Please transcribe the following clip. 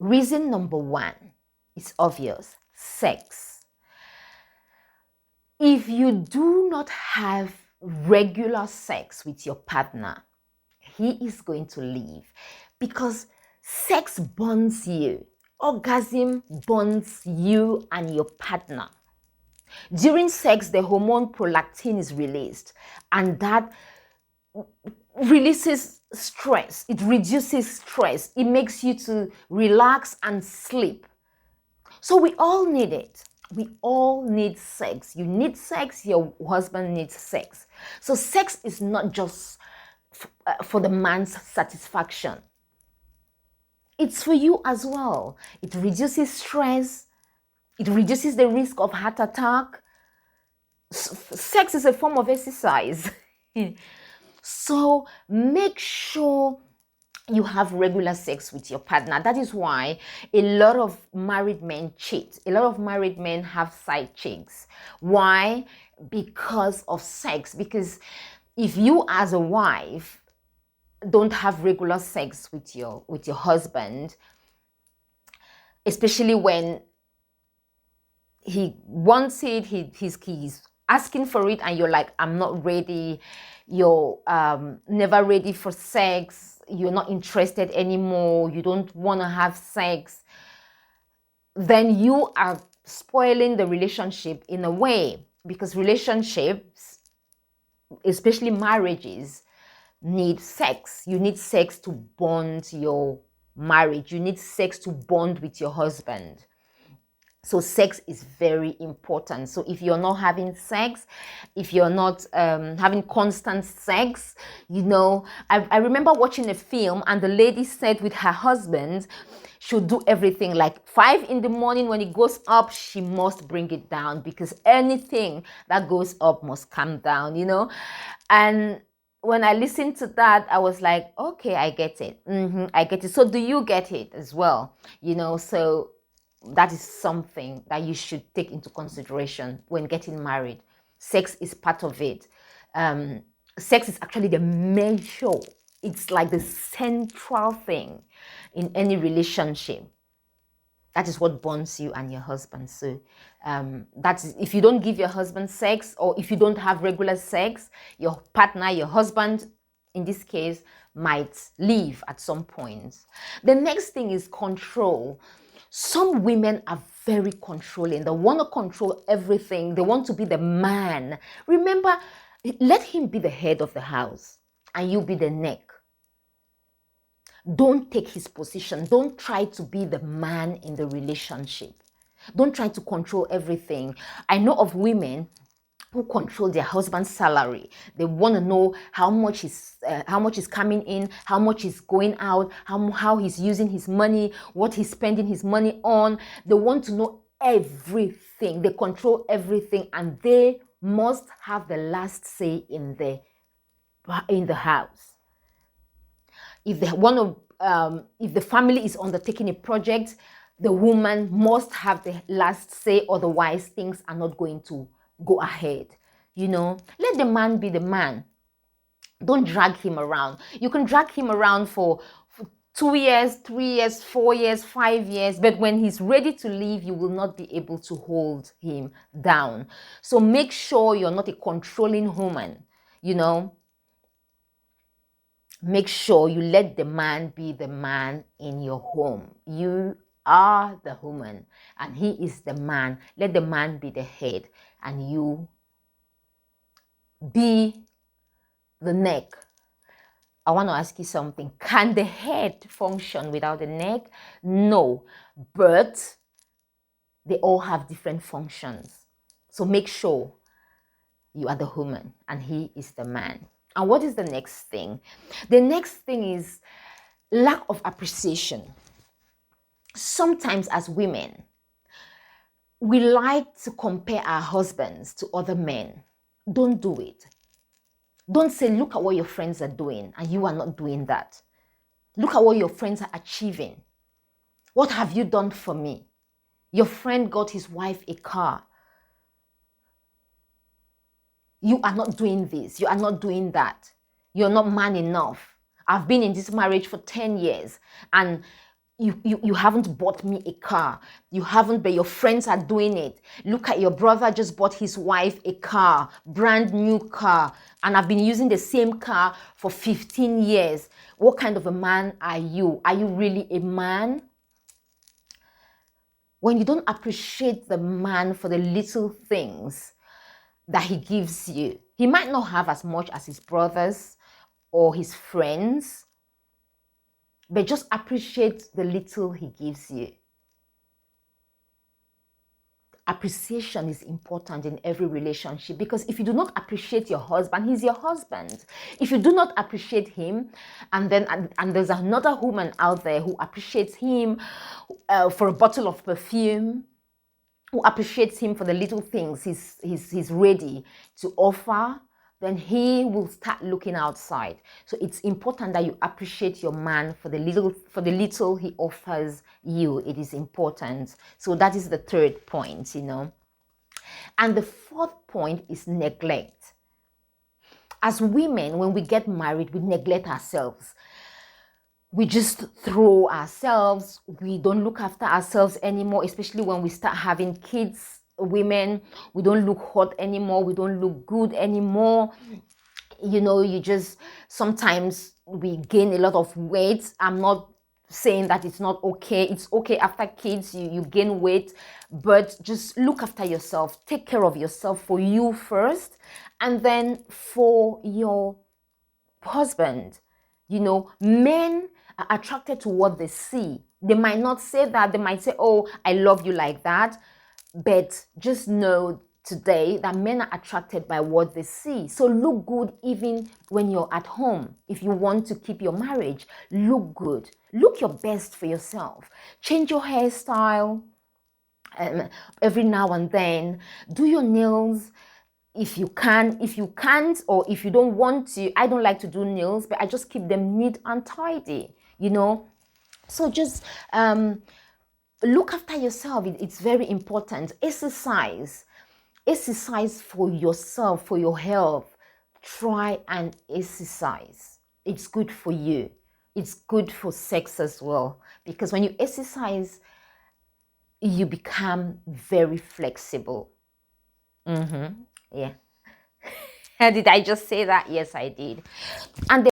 Reason number one is obvious: sex. If you do not have regular sex with your partner, he is going to leave, because sex bonds you. Orgasm bonds you and your partner. During sex, the hormone prolactin is released, and that releases stress. It reduces stress. It makes you to relax and sleep. So we all need it. We all need sex. You need sex, your husband needs sex. So sex is not just for the man's satisfaction. It's for you as well. It reduces stress. It reduces the risk of heart attack. Sex is a form of exercise. So make sure you have regular sex with your partner. That is why a lot of married men cheat. A lot of married men have side chicks. Why? Because of sex. Because if you as a wife don't have regular sex with your husband, especially when he wants it, he's asking for it, and you're like, I'm not ready, you're never ready for sex, you're not interested anymore, you don't want to have sex, then you are spoiling the relationship in a way, because relationships, especially marriages, need sex. You need sex to bond your marriage. You need sex to bond with your husband. So sex is very important. So if you're not having sex, if you're not having constant sex, I remember watching a film, and the lady said with her husband, she'll do everything. Like 5 a.m, when it goes up, she must bring it down, because anything that goes up must come down, And when I listened to that, I was like, okay, I get it. I get it. So do you get it as well? So that is something that you should take into consideration when getting married. Sex is part of it. Sex is actually the major, it's like the central thing in any relationship. That is what bonds you and your husband. So that's, if you don't give your husband sex, or if you don't have regular sex, your partner, your husband in this case, might leave at some point. The next thing is control. Some women are very controlling. They want to control everything. They want to be the man. Remember, let him be the head of the house and you be the neck. Don't take his position. Don't try to be the man in the relationship. Don't try to control everything. I know of women who control their husband's salary. They want to know how much is coming in, how much is going out, how he's using his money, what he's spending his money on. They want to know everything. They control everything, and they must have the last say in the house. If they want to, if the family is undertaking a project, the woman must have the last say. Otherwise, things are not going to go ahead. Let the man be the man. Don't drag him around. You can drag him around for 2 years, 3 years, 4 years, 5 years, but when he's ready to leave, you will not be able to hold him down. So make sure you're not a controlling woman. Make sure you let the man be the man in your home. You are the woman and he is the man. Let the man be the head and you be the neck. I want to ask you something. Can the head function without the neck? No, but they all have different functions. So make sure you are the woman and he is the man. And what is the next thing? The next thing is lack of appreciation. Sometimes as women, we like to compare our husbands to other men. Don't do it. Don't say, look at what your friends are doing and you are not doing that. Look at what your friends are achieving. What have you done for me? Your friend got his wife a car. You are not doing this. You are not doing that. You're not man enough. I've been in this marriage for 10 years and you haven't bought me a car. You haven't, but your friends are doing it. Look at your brother just bought his wife a car, brand new car, and I've been using the same car for 15 years. What kind of a man are you? Are you really a man? When you don't appreciate the man for the little things that he gives you, he might not have as much as his brothers or his friends, but just appreciate the little he gives you. Appreciation is important in every relationship, because if you do not appreciate your husband, he's your husband. If you do not appreciate him, and there's another woman out there who appreciates him for a bottle of perfume, who appreciates him for the little things he's ready to offer, then he will start looking outside. So it's important that you appreciate your man for the little he offers you. It is important. So that is the third point, And the fourth point is neglect. As women, when we get married, we neglect ourselves. We just throw ourselves. We don't look after ourselves anymore, especially when we start having kids. Women, we don't look hot anymore. We don't look good anymore. You just, sometimes we gain a lot of weight. I'm not saying that it's not okay. It's okay after kids, you gain weight, but just look after yourself. Take care of yourself, for you first, and then for your husband. Men are attracted to what they see. They might not say that. They might say, oh, I love you like that. But just know today that men are attracted by what they see. So look good even when you're at home. If you want to keep your marriage, look good. Look your best for yourself. Change your hairstyle every now and then. Do your nails if you can. If you can't, or if you don't want to, I don't like to do nails, but I just keep them neat and tidy, So just look after yourself. It's very important. Exercise for yourself, for your health. Try and exercise. It's good for you. It's good for sex as well, because when you exercise, you become very flexible. Yeah. Did I just say that? Yes, I did. And